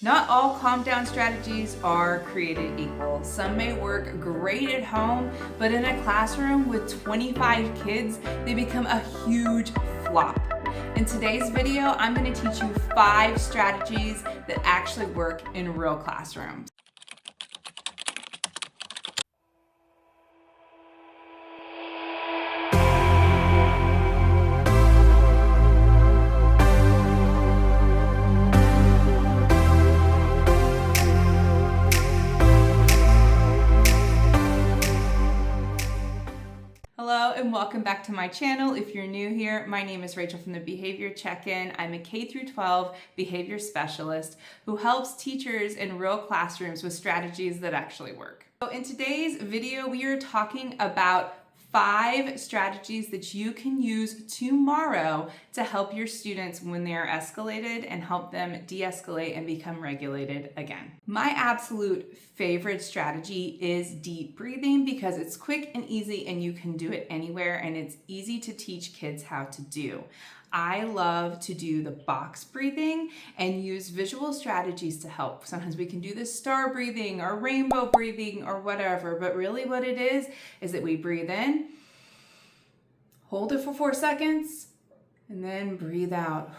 Not all calm down strategies are created equal. Some may work great at home, but in a classroom with 25 kids, they become a huge flop. In today's video, I'm going to teach you 5 strategies that actually work in real classrooms. Hello and welcome back to my channel. If you're new here, my name is Rachel from the Behavior Check-In. I'm a K-12 behavior specialist who helps teachers in real classrooms with strategies that actually work. So in today's video, we are talking about 5 strategies that you can use tomorrow to help your students when they are escalated and help them de-escalate and become regulated again. My absolute favorite strategy is deep breathing because it's quick and easy and you can do it anywhere and it's easy to teach kids how to do. I love to do the box breathing and use visual strategies to help. Sometimes we can do the star breathing or rainbow breathing or whatever, but really what it is that we breathe in, hold it for 4 seconds, and then breathe out.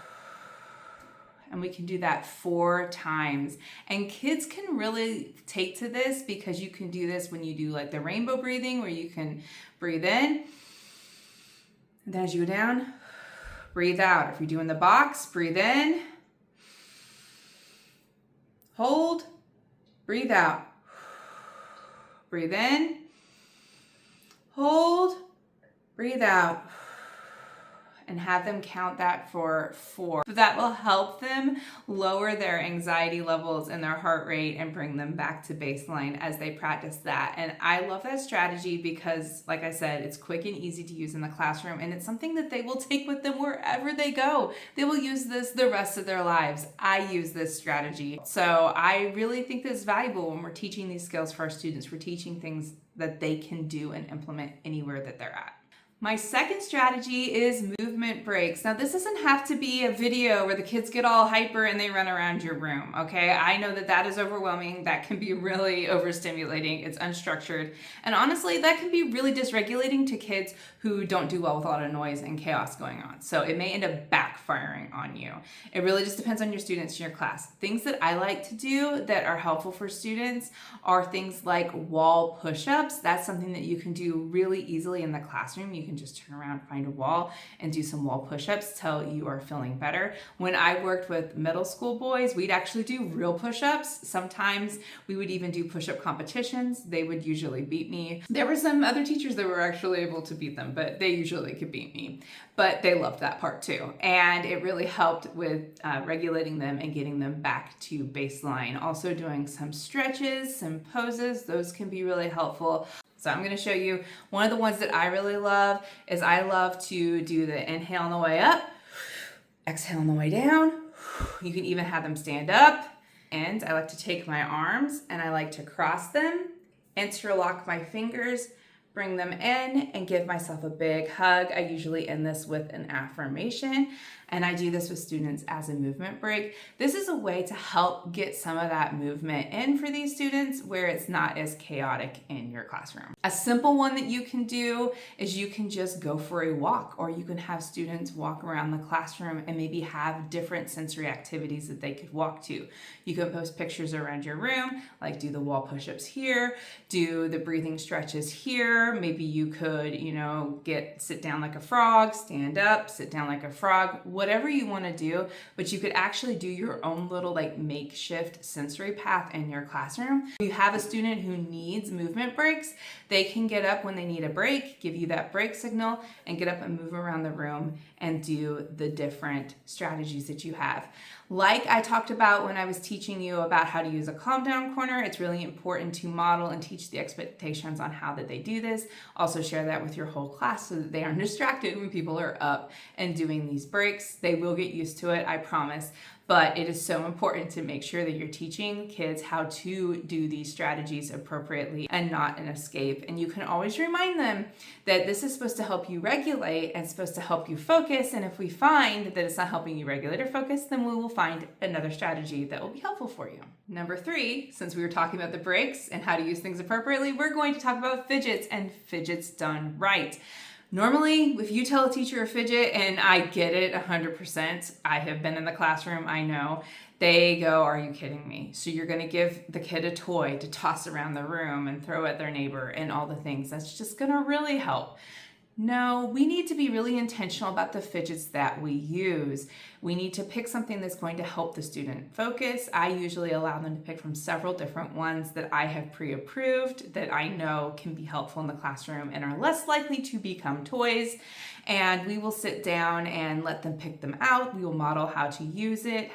And we can do that 4 times. And kids can really take to this because you can do this when you do like the rainbow breathing where you can breathe in, and then as you go down, breathe out. If you're doing the box, breathe in, hold, breathe out. Breathe in, hold, breathe out. And have them count that for 4. That will help them lower their anxiety levels and their heart rate and bring them back to baseline as they practice that. And I love that strategy because, like I said, it's quick and easy to use in the classroom and it's something that they will take with them wherever they go. They will use this the rest of their lives. I use this strategy. So I really think this is valuable when we're teaching these skills for our students. We're teaching things that they can do and implement anywhere that they're at. My second strategy is movement breaks. Now, this doesn't have to be a video where the kids get all hyper and they run around your room, okay? I know that that is overwhelming. That can be really overstimulating. It's unstructured. And honestly, that can be really dysregulating to kids who don't do well with a lot of noise and chaos going on. So it may end up backfiring on you. It really just depends on your students in your class. Things that I like to do that are helpful for students are things like wall push-ups. That's something that you can do really easily in the classroom. You can just turn around, find a wall, and do some wall push-ups till you are feeling better. When I worked with middle school boys, we'd actually do real push-ups. Sometimes we would even do push-up competitions. They would usually beat me. There were some other teachers that were actually able to beat them, but they usually could beat me. But they loved that part too. And it really helped with regulating them and getting them back to baseline. Also doing some stretches, some poses, those can be really helpful. So I'm going to show you one of the ones that I really love is I love to do the inhale on the way up, exhale on the way down. You can even have them stand up. And I like to take my arms and I like to cross them, interlock my fingers, bring them in and give myself a big hug. I usually end this with an affirmation and I do this with students as a movement break. This is a way to help get some of that movement in for these students where it's not as chaotic in your classroom. A simple one that you can do is you can just go for a walk or you can have students walk around the classroom and maybe have different sensory activities that they could walk to. You can post pictures around your room, like do the wall push-ups here, do the breathing stretches here. Maybe you could, sit down like a frog, stand up, sit down like a frog, whatever you want to do, but you could actually do your own little like makeshift sensory path in your classroom. If you have a student who needs movement breaks, they can get up when they need a break, give you that break signal, and get up and move around the room and do the different strategies that you have. Like I talked about when I was teaching you about how to use a calm down corner, it's really important to model and teach the expectations on how that they do this. Also share that with your whole class so that they aren't distracted when people are up and doing these breaks. They will get used to it, I promise. But it is so important to make sure that you're teaching kids how to do these strategies appropriately and not an escape. And you can always remind them that this is supposed to help you regulate and supposed to help you focus. And if we find that it's not helping you regulate or focus, then we will find another strategy that will be helpful for you. Number 3, since we were talking about the breaks and how to use things appropriately, we're going to talk about fidgets and fidgets done right. Normally, if you tell a teacher a fidget, and I get it 100%, I have been in the classroom, I know, they go, "Are you kidding me?" So you're gonna give the kid a toy to toss around the room and throw at their neighbor and all the things. That's just gonna really help. No, we need to be really intentional about the fidgets that we use. We need to pick something that's going to help the student focus. I usually allow them to pick from several different ones that I have pre-approved that I know can be helpful in the classroom and are less likely to become toys. And we will sit down and let them pick them out. We will model how to use it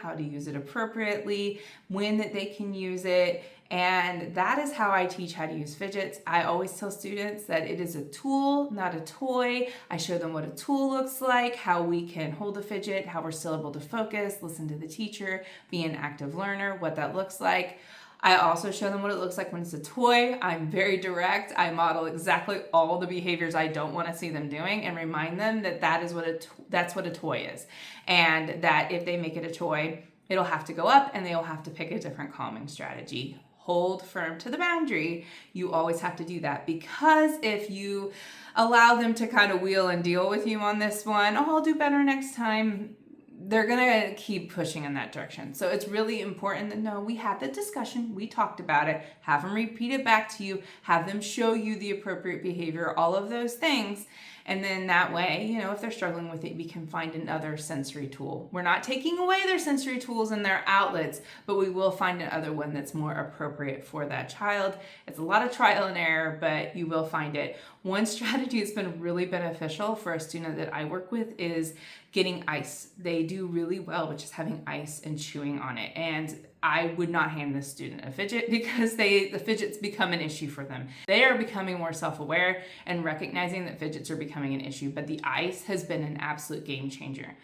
appropriately, when that they can use it. And that is how I teach how to use fidgets. I always tell students that it is a tool, not a toy. I show them what a tool looks like, how we can hold a fidget, how we're still able to focus, listen to the teacher, be an active learner, what that looks like. I also show them what it looks like when it's a toy. I'm very direct. I model exactly all the behaviors I don't want to see them doing and remind them that that's what a toy is. And that if they make it a toy, it'll have to go up and they'll have to pick a different calming strategy. Hold firm to the boundary. You always have to do that, because if you allow them to kind of wheel and deal with you on this one, "Oh, I'll do better next time," they're gonna keep pushing in that direction. So it's really important that, no, we had the discussion, we talked about it, have them repeat it back to you, have them show you the appropriate behavior, all of those things. And then that way, if they're struggling with it, we can find another sensory tool. We're not taking away their sensory tools and their outlets, but we will find another one that's more appropriate for that child. It's a lot of trial and error, but you will find it. One strategy that's been really beneficial for a student that I work with is getting ice. They do really well with just having ice and chewing on it. And I would not hand this student a fidget because the fidgets become an issue for them. They are becoming more self-aware and recognizing that fidgets are becoming an issue, but the ice has been an absolute game changer.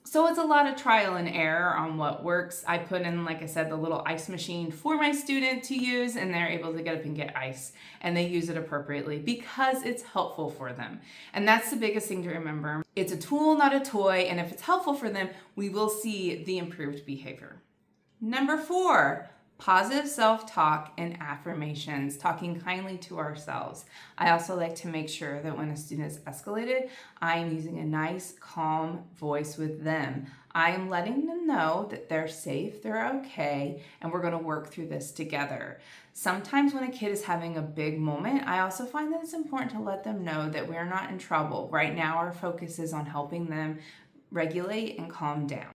So it's a lot of trial and error on what works. I put in, like I said, the little ice machine for my student to use, and they're able to get up and get ice, and they use it appropriately because it's helpful for them. And that's the biggest thing to remember. It's a tool, not a toy, and if it's helpful for them, we will see the improved behavior. Number 4, positive self-talk and affirmations, talking kindly to ourselves. I also like to make sure that when a student is escalated, I am using a nice, calm voice with them. I am letting them know that they're safe, they're okay, and we're going to work through this together. Sometimes when a kid is having a big moment, I also find that it's important to let them know that we're not in trouble. Right now, our focus is on helping them regulate and calm down.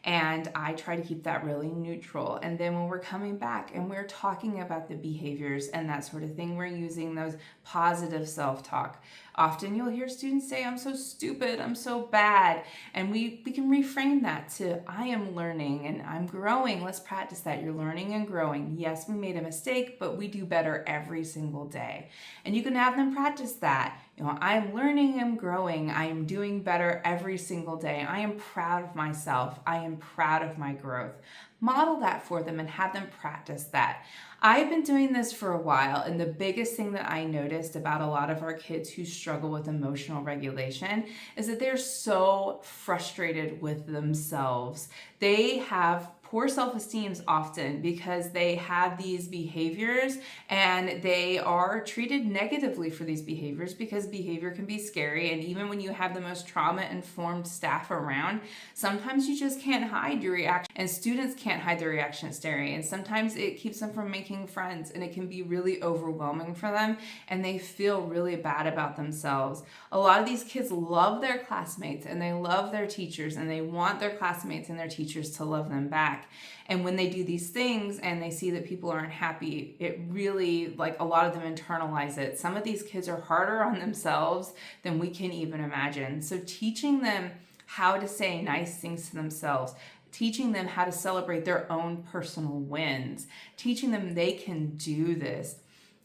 And I try to keep that really neutral. And then when we're coming back and we're talking about the behaviors and that sort of thing, we're using those positive self-talk. Often you'll hear students say, "I'm so stupid, I'm so bad." And we can reframe that to, "I am learning and I'm growing." Let's practice that. You're learning and growing. Yes, we made a mistake, but we do better every single day. And you can have them practice that. "I am learning, I'm growing, I am doing better every single day. I am proud of myself. I am proud of my growth." Model that for them and have them practice that. I've been doing this for a while, and the biggest thing that I noticed about a lot of our kids who struggle with emotional regulation is that they're so frustrated with themselves. They have poor self-esteem often because they have these behaviors and they are treated negatively for these behaviors because behavior can be scary. And even when you have the most trauma-informed staff around, sometimes you just can't hide your reaction, and students can't hide their reaction at scary. And sometimes it keeps them from making friends, and it can be really overwhelming for them, and they feel really bad about themselves. A lot of these kids love their classmates and they love their teachers, and they want their classmates and their teachers to love them back. And when they do these things and they see that people aren't happy, it really, a lot of them internalize it. Some of these kids are harder on themselves than we can even imagine. So teaching them how to say nice things to themselves, teaching them how to celebrate their own personal wins, teaching them they can do this.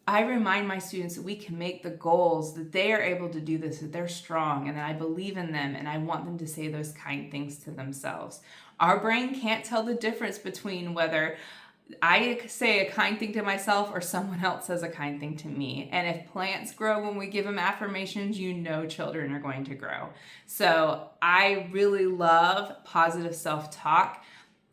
I remind my students that we can make the goals, that they are able to do this, that they're strong, and that I believe in them, and I want them to say those kind things to themselves. Our brain can't tell the difference between whether I say a kind thing to myself or someone else says a kind thing to me. And if plants grow when we give them affirmations, you know children are going to grow. So I really love positive self-talk.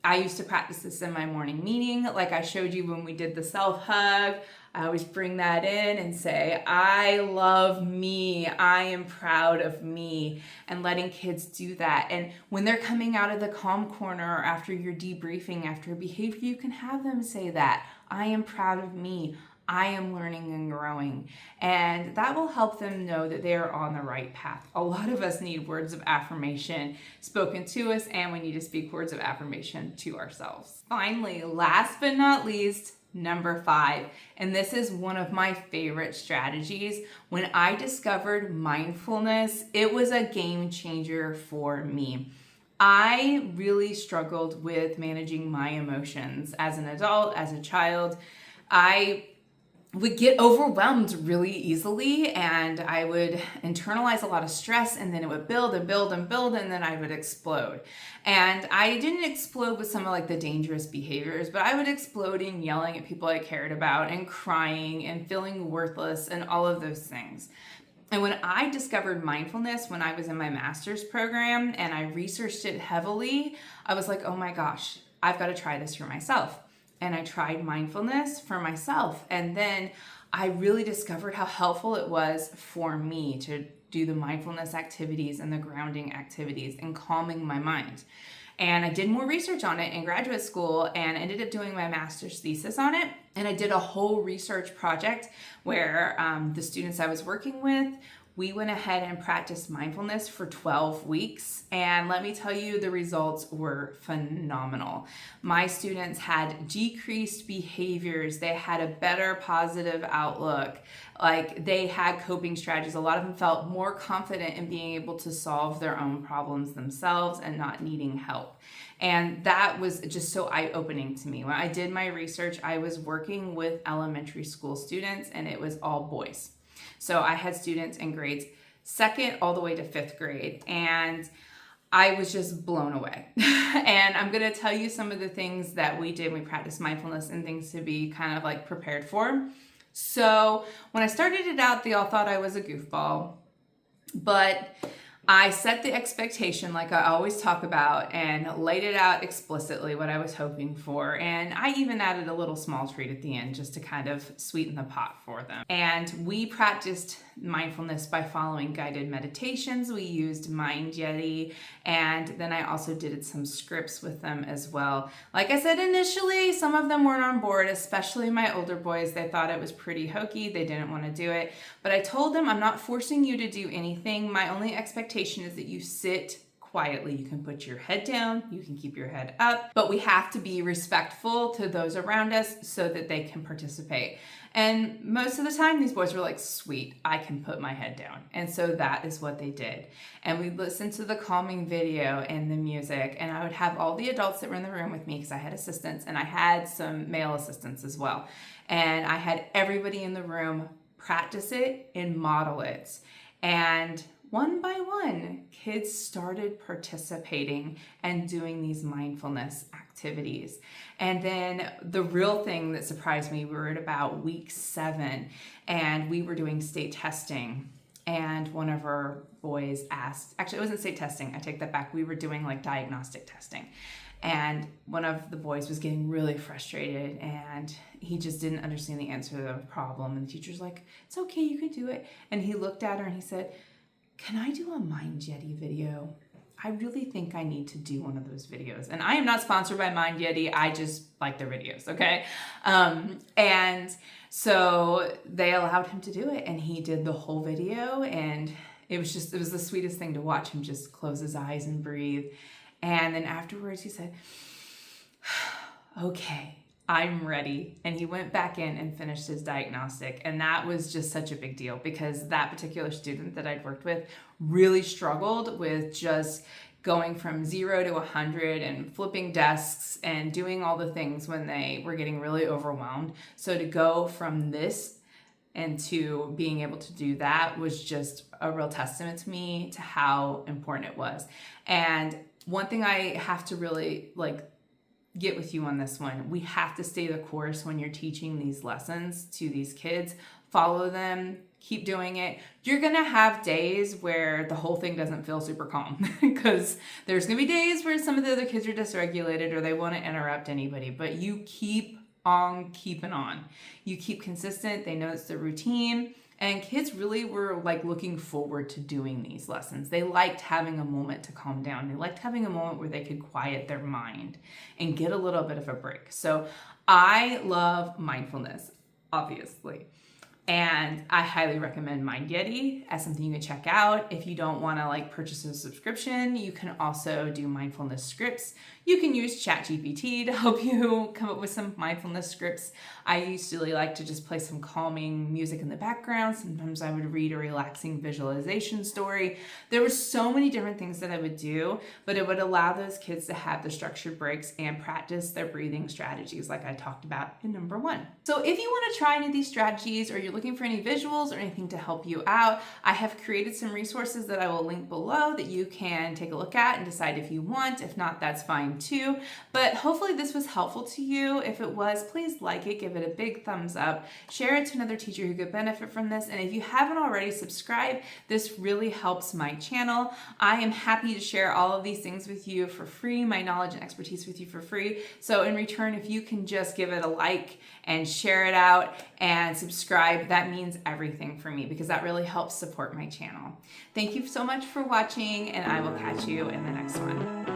I used to practice this in my morning meeting, like I showed you when we did the self-hug. I always bring that in and say, I love me, I am proud of me, and letting kids do that. And when they're coming out of the calm corner or after you're debriefing after a behavior, you can have them say that, I am proud of me, I am learning and growing. And that will help them know that they are on the right path. A lot of us need words of affirmation spoken to us, and we need to speak words of affirmation to ourselves. Finally, last but not least, number 5, and this is one of my favorite strategies. When I discovered mindfulness, it was a game changer for me. I really struggled with managing my emotions as an adult, as a child. I would get overwhelmed really easily, and I would internalize a lot of stress, and then it would build and build and build, and then I would explode. And I didn't explode with some of like the dangerous behaviors, but I would explode in yelling at people I cared about and crying and feeling worthless and all of those things. And when I discovered mindfulness when I was in my master's program and I researched it heavily, I was like, oh my gosh, I've got to try this for myself. And I tried mindfulness for myself. And then I really discovered how helpful it was for me to do the mindfulness activities and the grounding activities and calming my mind. And I did more research on it in graduate school and ended up doing my master's thesis on it. And I did a whole research project where the students I was working with, we went ahead and practiced mindfulness for 12 weeks. And let me tell you, the results were phenomenal. My students had decreased behaviors. They had a better positive outlook. Like, they had coping strategies. A lot of them felt more confident in being able to solve their own problems themselves and not needing help. And that was just so eye-opening to me. When I did my research, I was working with elementary school students, and it was all boys. So I had students in grades 2nd all the way to 5th grade, and I was just blown away. And I'm going to tell you some of the things that we did. We practiced mindfulness and things to be kind of like prepared for. So when I started it out, they all thought I was a goofball, but I set the expectation like I always talk about and laid it out explicitly what I was hoping for. And I even added a little small treat at the end just to kind of sweeten the pot for them. And we practiced mindfulness by following guided meditations. We used Mind Yeti, and then I also did some scripts with them as well. Like I said initially, some of them weren't on board, especially my older boys. They thought it was pretty hokey. They didn't want to do it. But I told them, I'm not forcing you to do anything. My only expectation is that you sit quietly. You can put your head down, you can keep your head up, but we have to be respectful to those around us so that they can participate. And most of the time, these boys were like, sweet, I can put my head down. And so that is what they did. And we listened to the calming video and the music, and I would have all the adults that were in the room with me, because I had assistants, and I had some male assistants as well. And I had everybody in the room practice it and model it. And one by one, kids started participating and doing these mindfulness activities. And then the real thing that surprised me, we were at about week 7, and we were doing state testing. And one of our boys asked, actually, it wasn't state testing, I take that back. We were doing like diagnostic testing. And one of the boys was getting really frustrated, and he just didn't understand the answer to the problem. And the teacher's like, it's okay, you can do it. And he looked at her and he said, can I do a Mind Yeti video? I really think I need to do one of those videos. And I am not sponsored by Mind Yeti. I just like their videos, okay? And so they allowed him to do it, and he did the whole video, and it was the sweetest thing to watch him just close his eyes and breathe. And then afterwards he said, okay, I'm ready. And he went back in and finished his diagnostic. And that was just such a big deal, because that particular student that I'd worked with really struggled with just going from 0 to 100 and flipping desks and doing all the things when they were getting really overwhelmed. So to go from this into being able to do that was just a real testament to me to how important it was. And one thing I have to really get with you on this one, we have to stay the course when you're teaching these lessons to these kids. Follow them, keep doing it. You're gonna have days where the whole thing doesn't feel super calm because there's gonna be days where some of the other kids are dysregulated or they want to interrupt anybody, but you keep on keeping on. You keep consistent. They know it's the routine. And kids really were looking forward to doing these lessons. They liked having a moment to calm down. They liked having a moment where they could quiet their mind and get a little bit of a break. So I love mindfulness, obviously. And I highly recommend Mind Yeti as something you can check out. If you don't want to purchase a subscription, you can also do mindfulness scripts. You can use ChatGPT to help you come up with some mindfulness scripts. I used to really like to just play some calming music in the background. Sometimes I would read a relaxing visualization story. There were so many different things that I would do, but it would allow those kids to have the structured breaks and practice their breathing strategies like I talked about in number 1. So if you want to try any of these strategies or you're looking for any visuals or anything to help you out, I have created some resources that I will link below that you can take a look at and decide if you want. If not, that's fine too. But hopefully this was helpful to you. If it was, please like it, give it a big thumbs up, share it to another teacher who could benefit from this. And if you haven't already, subscribe. This really helps my channel. I am happy to share all of these things with you for free, my knowledge and expertise with you for free. So in return, if you can just give it a like and share it out and subscribe, that means everything for me because that really helps support my channel. Thank you so much for watching, and I will catch you in the next one.